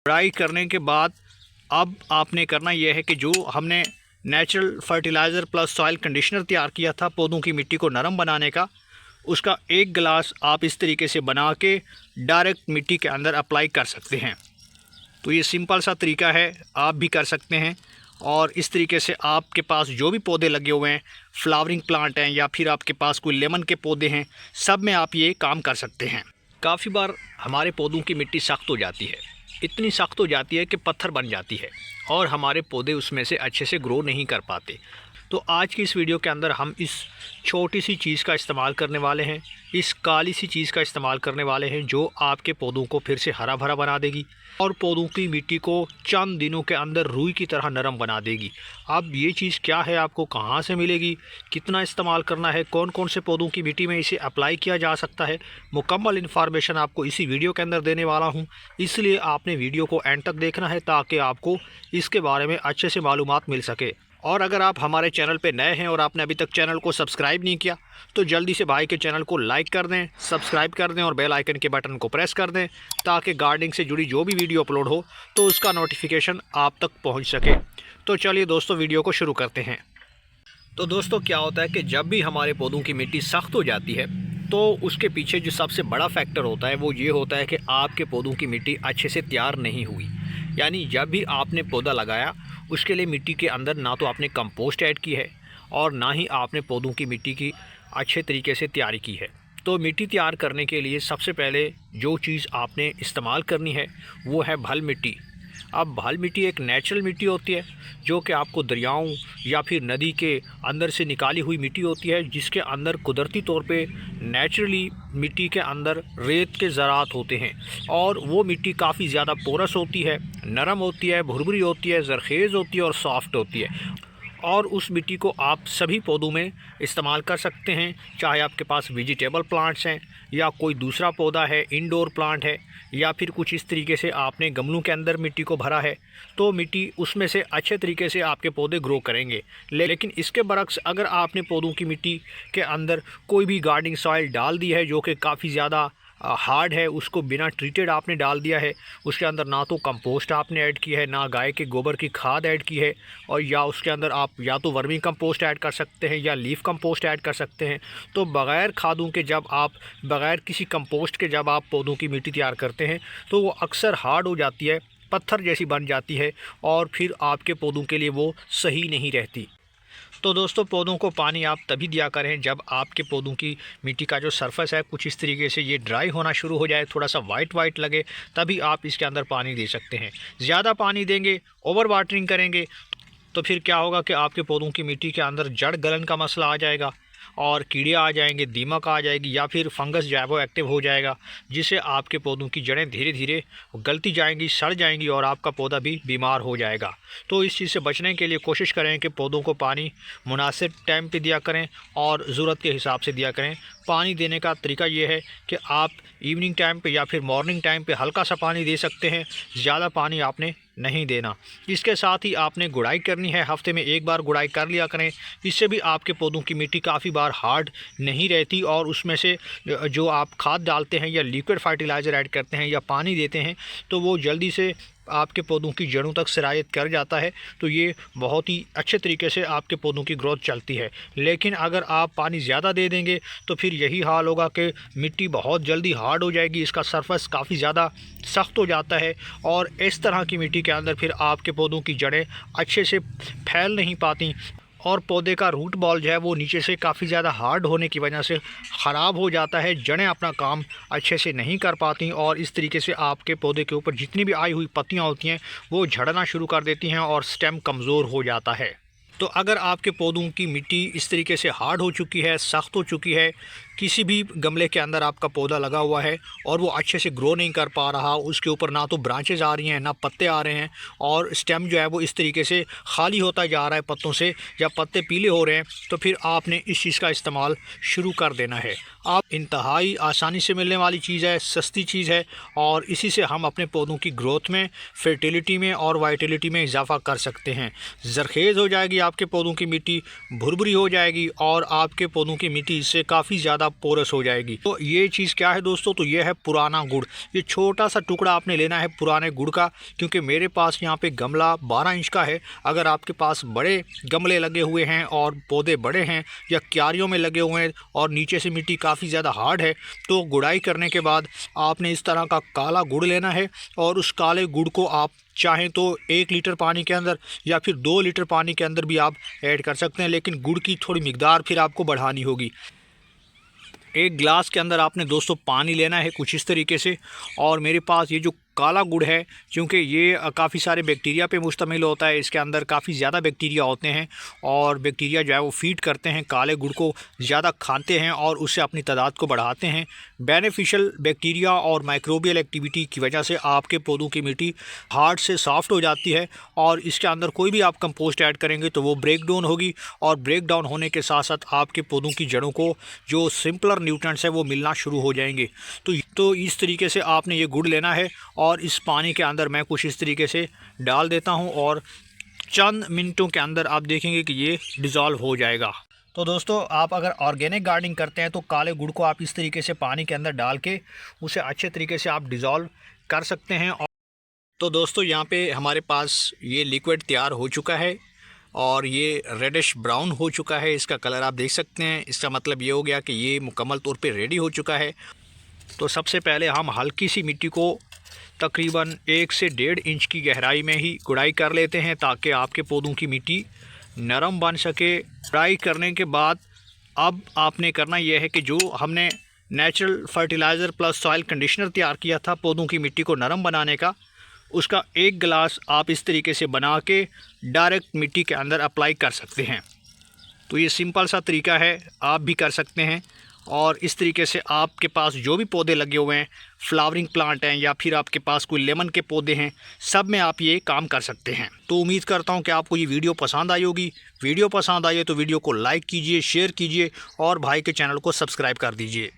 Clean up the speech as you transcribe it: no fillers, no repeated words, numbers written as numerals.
गुड़ाई करने के बाद अब आपने करना यह है कि जो हमने natural fertiliser plus soil conditioner तैयार किया था पौधों की मिट्टी को नरम बनाने का, उसका 1 गिलास आप इस तरीके से बना के डायरेक्ट मिट्टी के अंदर अप्लाई कर सकते हैं। तो ये सिंपल सा तरीका है, आप भी कर सकते हैं। और इस तरीके से आपके पास जो भी पौधे लगे हुए हैं, फ्लावरिंग प्लांट हैं या फिर आपके पास कोई लेमन के पौधे हैं, सब में आप ये काम कर सकते हैं। काफ़ी बार हमारे पौधों की मिट्टी सख्त हो जाती है, इतनी सख्त हो जाती है कि पत्थर बन जाती है और हमारे पौधे उसमें से अच्छे से ग्रो नहीं कर पाते। तो आज की इस वीडियो के अंदर हम इस छोटी सी चीज़ का इस्तेमाल करने वाले हैं, इस काली सी चीज़ का इस्तेमाल करने वाले हैं जो आपके पौधों को फिर से हरा भरा बना देगी और पौधों की मिट्टी को चंद दिनों के अंदर रुई की तरह नरम बना देगी। अब ये चीज़ क्या है, आपको कहाँ से मिलेगी, कितना इस्तेमाल करना है, कौन कौन से पौधों की मिट्टी में इसे अप्लाई किया जा सकता है, मुकम्मल इन्फॉर्मेशन आपको इसी वीडियो के अंदर देने वाला हूँ। इसलिए आपने वीडियो को एंड तक देखना है ताकि आपको इसके बारे में अच्छे से मालूमात मिल सके। और अगर आप हमारे चैनल पे नए हैं और आपने अभी तक चैनल को सब्सक्राइब नहीं किया तो जल्दी से भाई के चैनल को लाइक कर दें, सब्सक्राइब कर दें और बेल आइकन के बटन को प्रेस कर दें ताकि गार्डनिंग से जुड़ी जो भी वीडियो अपलोड हो तो उसका नोटिफिकेशन आप तक पहुंच सके। तो चलिए दोस्तों, वीडियो को शुरू करते हैं। तो दोस्तों, क्या होता है कि जब भी हमारे पौधों की मिट्टी सख्त हो जाती है तो उसके पीछे जो सबसे बड़ा फैक्टर होता है वो ये होता है कि आपके पौधों की मिट्टी अच्छे से तैयार नहीं हुई। यानी जब भी आपने पौधा लगाया उसके लिए मिट्टी के अंदर ना तो आपने कंपोस्ट ऐड की है और ना ही आपने पौधों की मिट्टी की अच्छे तरीके से तैयारी की है। तो मिट्टी तैयार करने के लिए सबसे पहले जो चीज़ आपने इस्तेमाल करनी है वो है भल मिट्टी। अब भल मिट्टी एक नेचुरल मिट्टी होती है जो कि आपको दरियाओं या फिर नदी के अंदर से निकाली हुई मिट्टी होती है, जिसके अंदर कुदरती तौर पे नेचुरली मिट्टी के अंदर रेत के ज़रात होते हैं और वो मिट्टी काफ़ी ज़्यादा पोरस होती है, नरम होती है, भुरभुरी होती है, ज़रखेज़ होती है और सॉफ्ट होती है। और उस मिट्टी को आप सभी पौधों में इस्तेमाल कर सकते हैं, चाहे आपके पास वेजिटेबल प्लांट्स हैं या कोई दूसरा पौधा है, इंडोर प्लांट है या फिर कुछ इस तरीके से आपने गमलों के अंदर मिट्टी को भरा है तो मिट्टी उसमें से अच्छे तरीके से आपके पौधे ग्रो करेंगे। लेकिन इसके बरक्स अगर आपने पौधों की मिट्टी के अंदर कोई भी गार्डनिंग सॉइल डाल दी है जो कि काफ़ी ज़्यादा हार्ड है, उसको बिना ट्रीटेड आपने डाल दिया है, उसके अंदर ना तो कंपोस्ट आपने ऐड किया है, ना गाय के गोबर की खाद ऐड की है, और या उसके अंदर आप या तो वर्मी कंपोस्ट ऐड कर सकते हैं या लीफ कंपोस्ट ऐड कर सकते हैं। तो बग़ैर खादों के जब आप बग़ैर किसी कंपोस्ट के जब आप पौधों की मिट्टी तैयार करते हैं तो वो अक्सर हार्ड हो जाती है, पत्थर जैसी बन जाती है और फिर आपके पौधों के लिए वो सही नहीं रहती। तो दोस्तों, पौधों को पानी आप तभी दिया करें जब आपके पौधों की मिट्टी का जो सरफेस है कुछ इस तरीके से ये ड्राई होना शुरू हो जाए, थोड़ा सा वाइट लगे, तभी आप इसके अंदर पानी दे सकते हैं। ज़्यादा पानी देंगे, ओवर वाटरिंग करेंगे तो फिर क्या होगा कि आपके पौधों की मिट्टी के अंदर जड़ गलन का मसला आ जाएगा और कीड़े आ जाएंगे, दीमक आ जाएगी या फिर फंगस जो है वो एक्टिव हो जाएगा, जिससे आपके पौधों की जड़ें धीरे धीरे गलती जाएंगी, सड़ जाएंगी और आपका पौधा भी बीमार हो जाएगा। तो इस चीज़ से बचने के लिए कोशिश करें कि पौधों को पानी मुनासिब टाइम पे दिया करें और ज़रूरत के हिसाब से दिया करें। पानी देने का तरीका ये है कि आप इवनिंग टाइम पे या फिर मॉर्निंग टाइम पे हल्का सा पानी दे सकते हैं, ज़्यादा पानी आपने नहीं देना। इसके साथ ही आपने गुड़ाई करनी है, हफ्ते में 1 बार गुड़ाई कर लिया करें। इससे भी आपके पौधों की मिट्टी काफ़ी बार हार्ड नहीं रहती और उसमें से जो आप खाद डालते हैं या लिक्विड फर्टिलाइज़र ऐड करते हैं या पानी देते हैं तो वो जल्दी से आपके पौधों की जड़ों तक सिरायत कर जाता है। तो ये बहुत ही अच्छे तरीके से आपके पौधों की ग्रोथ चलती है। लेकिन अगर आप पानी ज़्यादा दे देंगे तो फिर यही हाल होगा कि मिट्टी बहुत जल्दी हार्ड हो जाएगी, इसका सरफेस काफ़ी ज़्यादा सख्त हो जाता है और इस तरह की मिट्टी के अंदर फिर आपके पौधों की जड़ें अच्छे से फैल नहीं पाती और पौधे का रूट बॉल जो है वो नीचे से काफ़ी ज़्यादा हार्ड होने की वजह से ख़राब हो जाता है, जड़ें अपना काम अच्छे से नहीं कर पाती और इस तरीके से आपके पौधे के ऊपर जितनी भी आई हुई पत्तियां होती हैं वो झड़ना शुरू कर देती हैं और स्टेम कमज़ोर हो जाता है। तो अगर आपके पौधों की मिट्टी इस तरीके से हार्ड हो चुकी है, सख्त हो चुकी है, किसी भी गमले के अंदर आपका पौधा लगा हुआ है और वो अच्छे से ग्रो नहीं कर पा रहा, उसके ऊपर ना तो ब्रांचेज आ रही हैं ना पत्ते आ रहे हैं और स्टेम जो है वो इस तरीके से खाली होता जा रहा है पत्तों से, जब पत्ते पीले हो रहे हैं तो फिर आपने इस चीज़ का इस्तेमाल शुरू कर देना है। आप इंतहाई आसानी से मिलने वाली चीज़ है, सस्ती चीज़ है और इसी से हम अपने पौधों की ग्रोथ में, फर्टिलिटी में और वाइटिलिटी में इजाफा कर सकते हैं। ज़रखेज़ हो जाएगी आपके पौधों की मिट्टी, भुरभुरी हो जाएगी और आपके पौधों की मिट्टी इससे काफ़ी ज़्यादा ज़्यादा पोरस हो जाएगी। तो ये चीज़ क्या है दोस्तों, तो ये है पुराना गुड़। ये छोटा सा टुकड़ा आपने लेना है पुराने गुड़ का, क्योंकि मेरे पास यहाँ पे गमला 12 इंच का है। अगर आपके पास बड़े गमले लगे हुए हैं और पौधे बड़े हैं या क्यारियों में लगे हुए हैं और नीचे से मिट्टी काफ़ी ज़्यादा हार्ड है, तो गुड़ाई करने के बाद आपने इस तरह का काला गुड़ लेना है और उस काले गुड़ को आप चाहें तो 1 लीटर पानी के अंदर या फिर 2 लीटर पानी के अंदर भी आप ऐड कर सकते हैं, लेकिन गुड़ की थोड़ी मिकदार फिर आपको बढ़ानी होगी। एक गिलास के अंदर आपने दोस्तों पानी लेना है कुछ इस तरीके से। और मेरे पास ये जो काला गुड़ है, क्योंकि ये काफ़ी सारे बैक्टीरिया पे मुश्तमिल होता है, इसके अंदर काफ़ी ज़्यादा बैक्टीरिया होते हैं और बैक्टीरिया जो है वो फीड करते हैं, काले गुड़ को ज़्यादा खाते हैं और उससे अपनी तादाद को बढ़ाते हैं। बेनिफिशियल बैक्टीरिया और माइक्रोबियल एक्टिविटी की वजह से आपके पौधों की मिट्टी हार्ड से सॉफ्ट हो जाती है और इसके अंदर कोई भी आप कंपोस्ट ऐड करेंगे तो वो ब्रेक डाउन होगी और ब्रेक डाउन होने के साथ साथ आपके पौधों की जड़ों को जो सिंपलर न्यूट्रिएंट्स है वो मिलना शुरू हो जाएंगे। तो इस तरीके से आपने ये गुड़ लेना है और इस पानी के अंदर मैं कुछ इस तरीके से डाल देता हूँ और चंद मिनटों के अंदर आप देखेंगे कि ये डिज़ोल्व हो जाएगा। तो दोस्तों, आप अगर ऑर्गेनिक गार्डनिंग करते हैं तो काले गुड़ को आप इस तरीके से पानी के अंदर डाल के उसे अच्छे तरीके से आप डिज़ोल्व कर सकते हैं। तो दोस्तों, यहाँ पे हमारे पास ये लिक्विड तैयार हो चुका है और ये रेडिश ब्राउन हो चुका है। इसका कलर आप देख सकते हैं। इसका मतलब ये हो गया कि ये मुकम्मल तौर पे रेडी हो चुका है। तो सबसे पहले हम हल्की सी मिट्टी को तकरीबन 1 से 1.5 इंच की गहराई में ही गुड़ाई कर लेते हैं ताकि आपके पौधों की मिट्टी नरम बन सके। गुड़ाई करने के बाद अब आपने करना यह है कि जो हमने natural fertiliser plus soil conditioner तैयार किया था पौधों की मिट्टी को नरम बनाने का, उसका 1 गिलास आप इस तरीके से बना के डायरेक्ट मिट्टी के अंदर अप्लाई कर सकते हैं। तो ये सिंपल सा तरीका है, आप भी कर सकते हैं। और इस तरीके से आपके पास जो भी पौधे लगे हुए हैं, फ्लावरिंग प्लांट हैं या फिर आपके पास कोई लेमन के पौधे हैं, सब में आप ये काम कर सकते हैं। तो उम्मीद करता हूँ कि आपको ये वीडियो पसंद आई होगी। वीडियो पसंद आई है तो वीडियो को लाइक कीजिए, शेयर कीजिए और भाई के चैनल को सब्सक्राइब कर दीजिए।